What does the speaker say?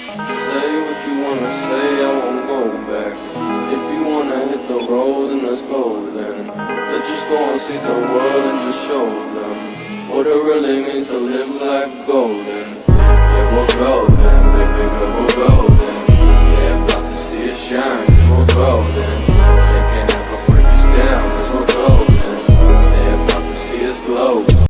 Say what you wanna say, I won't go back. If you wanna hit the road, then let's go then. Let's just go and see the world and just show them what it really means to live like gold.